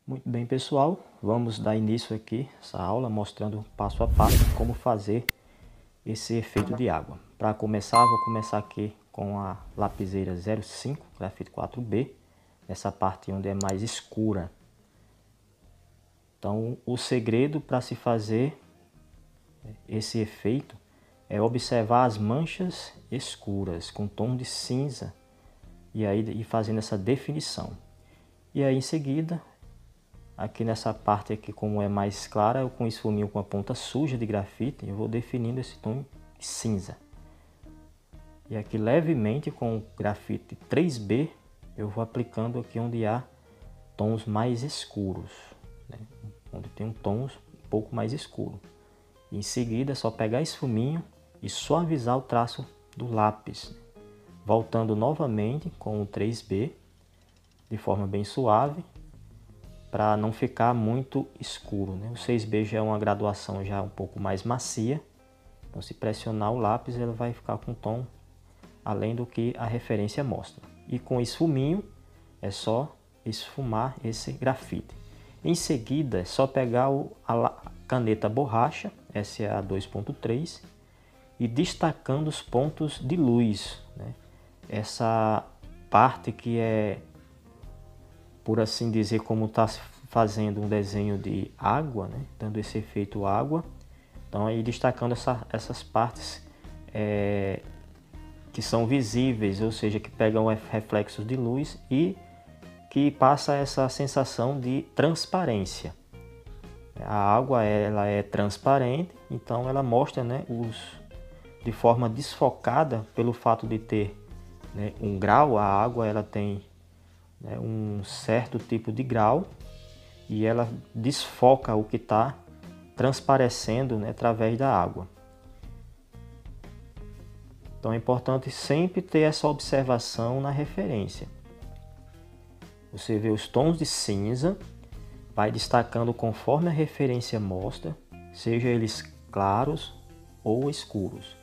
Muito bem, pessoal, vamos dar início aqui a essa aula mostrando passo a passo como fazer esse efeito de água. Para começar, vou começar aqui com a lapiseira 05, grafite 4B, essa parte onde é mais escura. Então, o segredo para se fazer esse efeito é observar as manchas escuras com tom de cinza e aí ir fazendo essa definição. E aí, em seguida, aqui nessa parte aqui, como é mais clara, eu com esfuminho com a ponta suja de grafite, eu vou definindo esse tom de cinza. E aqui levemente com o grafite 3B, eu vou aplicando aqui onde há tons mais escuros, né? Onde tem tons um pouco mais escuro. E em seguida é só pegar esfuminho e suavizar o traço do lápis, voltando novamente com o 3B, de forma bem suave, para não ficar muito escuro, né? O 6B já é uma graduação já um pouco mais macia, então se pressionar o lápis ele vai ficar com um tom além do que a referência mostra. E com esfuminho é só esfumar esse grafite. Em seguida é só pegar a caneta borracha, essa é a 2.3, e destacando os pontos de luz, né? Essa parte que é, por assim dizer, como está fazendo um desenho de água, né? Dando esse efeito água. Então aí destacando essas partes que são visíveis, ou seja, que pegam reflexos de luz e que passa essa sensação de transparência. A água ela é transparente, então ela mostra, né, de forma desfocada pelo fato de ter, né, um grau. A água ela tem, né, um certo tipo de grau e ela desfoca o que está transparecendo, né, através da água. Então é importante sempre ter essa observação na referência. Você vê os tons de cinza, vai destacando conforme a referência mostra, seja eles claros ou escuros.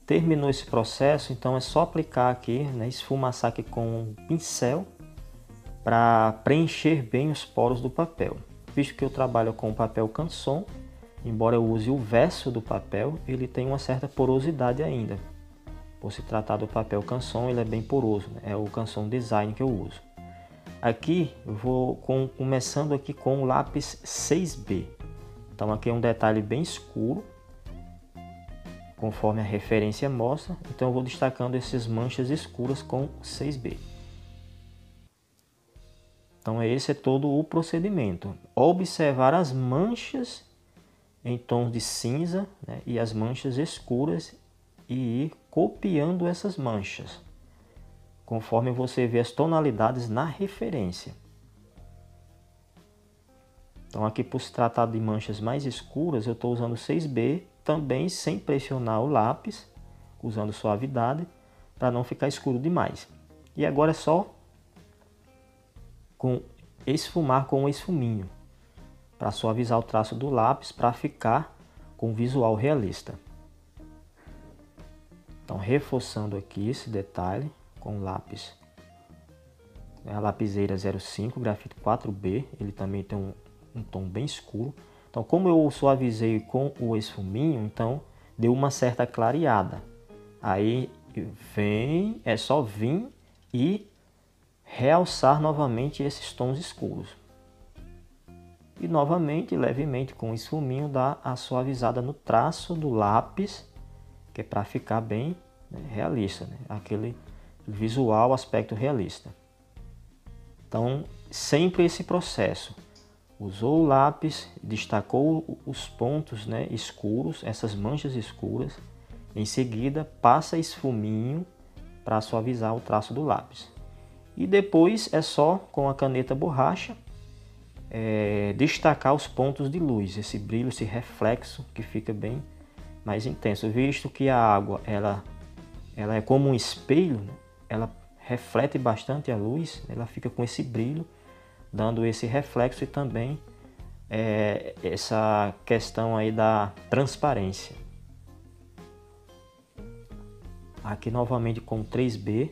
Terminou esse processo, então é só aplicar aqui, né, esfumaçar aqui com um pincel para preencher bem os poros do papel. Visto que eu trabalho com o papel Canson, embora eu use o verso do papel, ele tem uma certa porosidade ainda. Por se tratar do papel Canson, ele é bem poroso, né? É o Canson Design que eu uso. Aqui eu vou começando aqui com o lápis 6B. Então aqui é um detalhe bem escuro, conforme a referência mostra. Então eu vou destacando essas manchas escuras com 6B. Então esse é todo o procedimento. Observar as manchas em tons de cinza, né, e as manchas escuras e ir copiando essas manchas, conforme você vê as tonalidades na referência. Então aqui, por se tratar de manchas mais escuras, eu estou usando 6B, também sem pressionar o lápis, usando suavidade, para não ficar escuro demais. E agora é só esfumar com o esfuminho, para suavizar o traço do lápis, para ficar com um visual realista. Então reforçando aqui esse detalhe com o lápis, a lapiseira 05, grafite 4B, ele também tem um tom bem escuro. Então como eu suavizei com o esfuminho, então deu uma certa clareada. Aí é só vir e realçar novamente esses tons escuros. E novamente, levemente com o esfuminho, dá a suavizada no traço do lápis, que é para ficar bem, né, realista, né? Aquele visual, aspecto realista. Então, sempre esse processo. Usou o lápis, destacou os pontos, né, escuros, essas manchas escuras. Em seguida, passa esfuminho para suavizar o traço do lápis. E depois é só com a caneta borracha destacar os pontos de luz, esse brilho, esse reflexo que fica bem mais intenso, visto que a água ela é como um espelho, né? Ela reflete bastante a luz, ela fica com esse brilho, dando esse reflexo e também essa questão aí da transparência. Aqui novamente com 3B,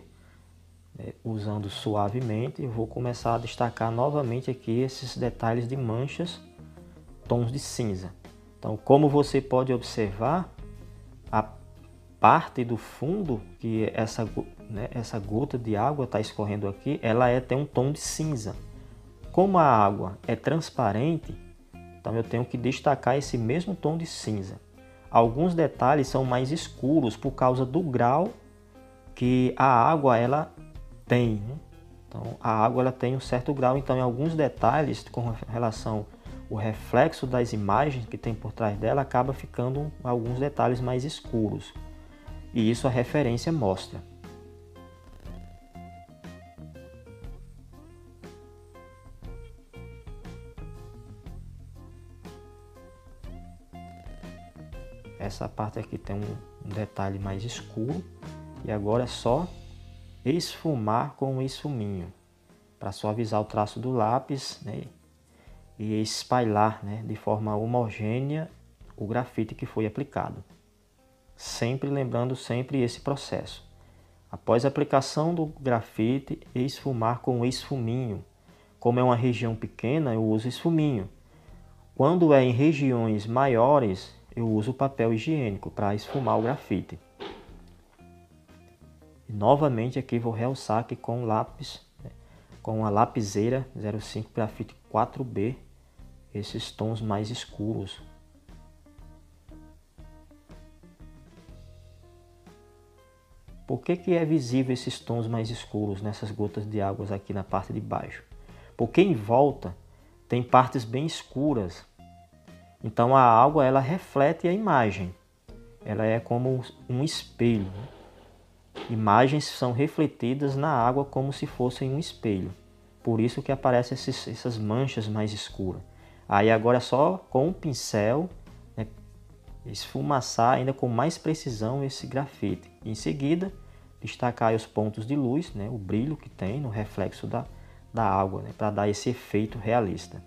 usando suavemente, eu vou começar a destacar novamente aqui esses detalhes de manchas, tons de cinza. Então, como você pode observar, a parte do fundo, que essa gota de água está escorrendo aqui, ela tem um tom de cinza. Como a água é transparente, então eu tenho que destacar esse mesmo tom de cinza. Alguns detalhes são mais escuros por causa do grau que a água ela tem, né? Então a água ela tem um certo grau, então em alguns detalhes com relação ao reflexo das imagens que tem por trás dela acaba ficando alguns detalhes mais escuros. E isso a referência mostra. Essa parte aqui tem um detalhe mais escuro e agora é só esfumar com um esfuminho para suavizar o traço do lápis, né, e espalhar, né, de forma homogênea o grafite que foi aplicado. Sempre lembrando sempre esse processo. Após a aplicação do grafite, esfumar com um esfuminho. Como é uma região pequena, eu uso esfuminho. Quando é em regiões maiores, eu uso papel higiênico para esfumar o grafite. E novamente aqui vou realçar que com lápis, com a lapiseira 05 Grafite 4B, esses tons mais escuros. Por que é visível esses tons mais escuros nessas gotas de água aqui na parte de baixo? Porque em volta tem partes bem escuras. Então a água ela reflete a imagem. Ela é como um espelho, né? Imagens são refletidas na água como se fossem um espelho. Por isso que aparecem essas manchas mais escuras. Aí agora é só com um pincel, né, esfumaçar ainda com mais precisão esse grafite. Em seguida, destacar os pontos de luz, né, o brilho que tem no reflexo da água, né, para dar esse efeito realista.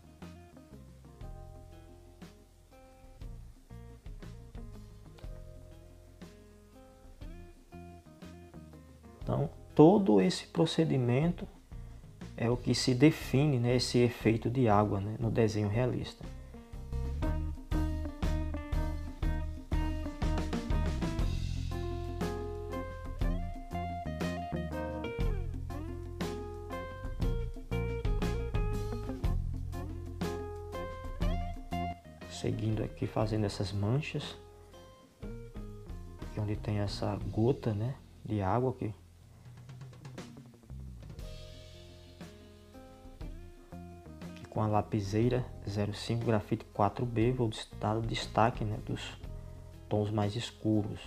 Então, todo esse procedimento é o que se define, né, esse efeito de água, né, no desenho realista. Seguindo aqui, fazendo essas manchas, aqui onde tem essa gota, né, de água aqui. Com a lapiseira 05 Grafite 4B, vou dar o destaque, né, dos tons mais escuros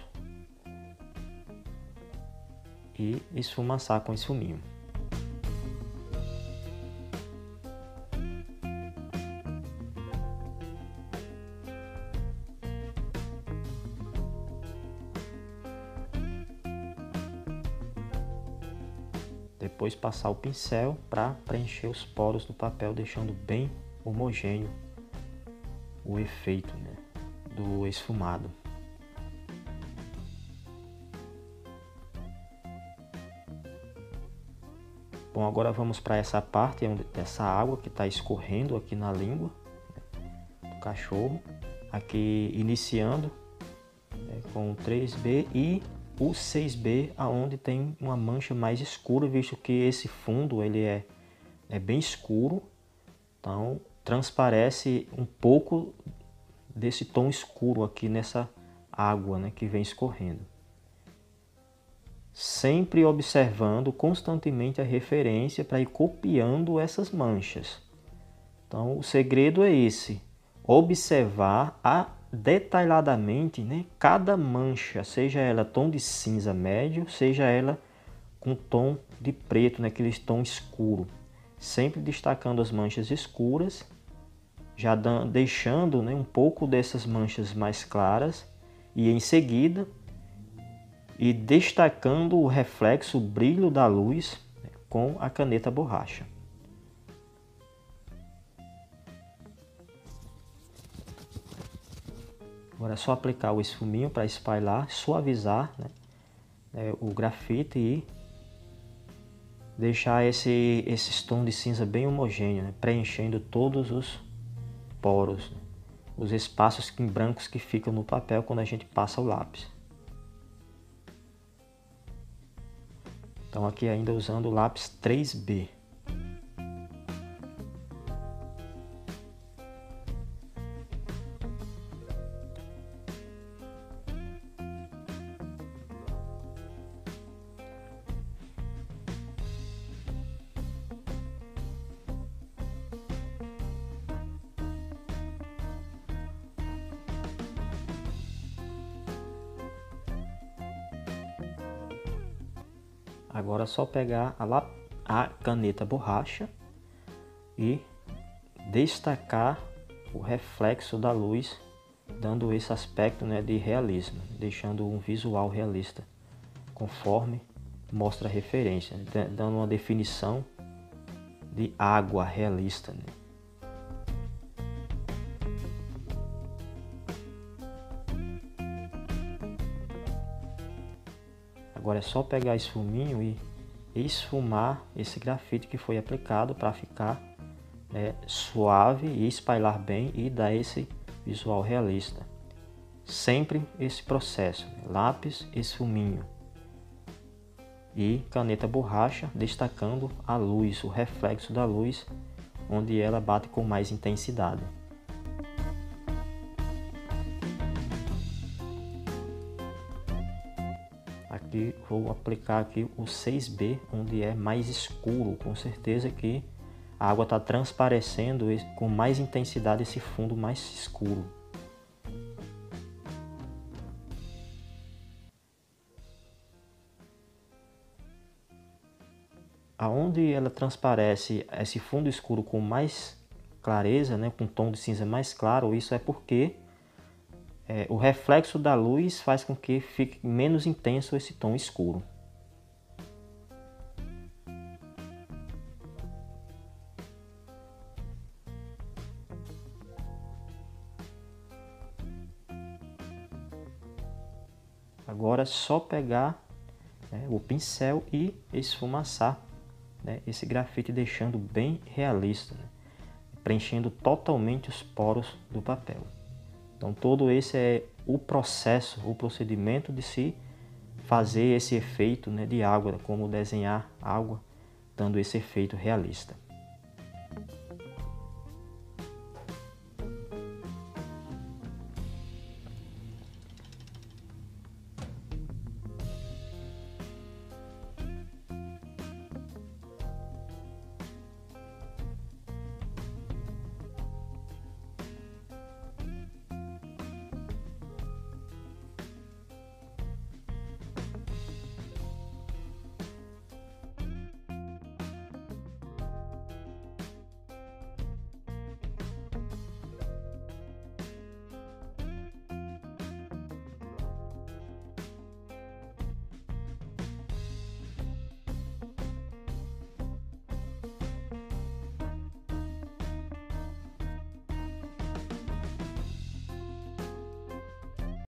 e esfumaçar com esfuminho. Depois passar o pincel para preencher os poros do papel, deixando bem homogêneo o efeito, né, do esfumado. Bom, agora vamos para essa parte onde essa água que está escorrendo aqui na língua, né, do cachorro, aqui iniciando, né, com o 3B e o 6B, aonde tem uma mancha mais escura, visto que esse fundo ele é bem escuro, então transparece um pouco desse tom escuro aqui nessa água, né, que vem escorrendo. Sempre observando constantemente a referência para ir copiando essas manchas. Então o segredo é esse, observar detalhadamente, né, cada mancha, seja ela tom de cinza médio, seja ela com tom de preto, né, aquele tom escuro. Sempre destacando as manchas escuras, já deixando, né, um pouco dessas manchas mais claras e em seguida e destacando o reflexo, o brilho da luz, né, com a caneta borracha. Agora é só aplicar o esfuminho para espalhar, suavizar, né, o grafite e deixar esses tons de cinza bem homogêneo, né? Preenchendo todos os poros, né? Os espaços em brancos que ficam no papel quando a gente passa o lápis. Então aqui ainda usando o lápis 3B. Agora é só pegar a caneta borracha e destacar o reflexo da luz, dando esse aspecto, né, de realismo, deixando um visual realista, conforme mostra a referência, dando uma definição de água realista, né? Agora é só pegar esse fuminho e esfumar esse grafite que foi aplicado para ficar suave e espalhar bem e dar esse visual realista. Sempre esse processo, lápis, esfuminho e caneta borracha, destacando a luz, o reflexo da luz, onde ela bate com mais intensidade. Aqui vou aplicar aqui o 6B, onde é mais escuro, com certeza que a água está transparecendo com mais intensidade esse fundo mais escuro. Aonde ela transparece esse fundo escuro com mais clareza, né, com um tom de cinza mais claro, isso é porque o reflexo da luz faz com que fique menos intenso esse tom escuro. Agora é só pegar, né, o pincel e esfumaçar, né, esse grafite, deixando bem realista, né, preenchendo totalmente os poros do papel. Então todo esse é o processo, o procedimento de se fazer esse efeito, né, de água, como desenhar água, dando esse efeito realista.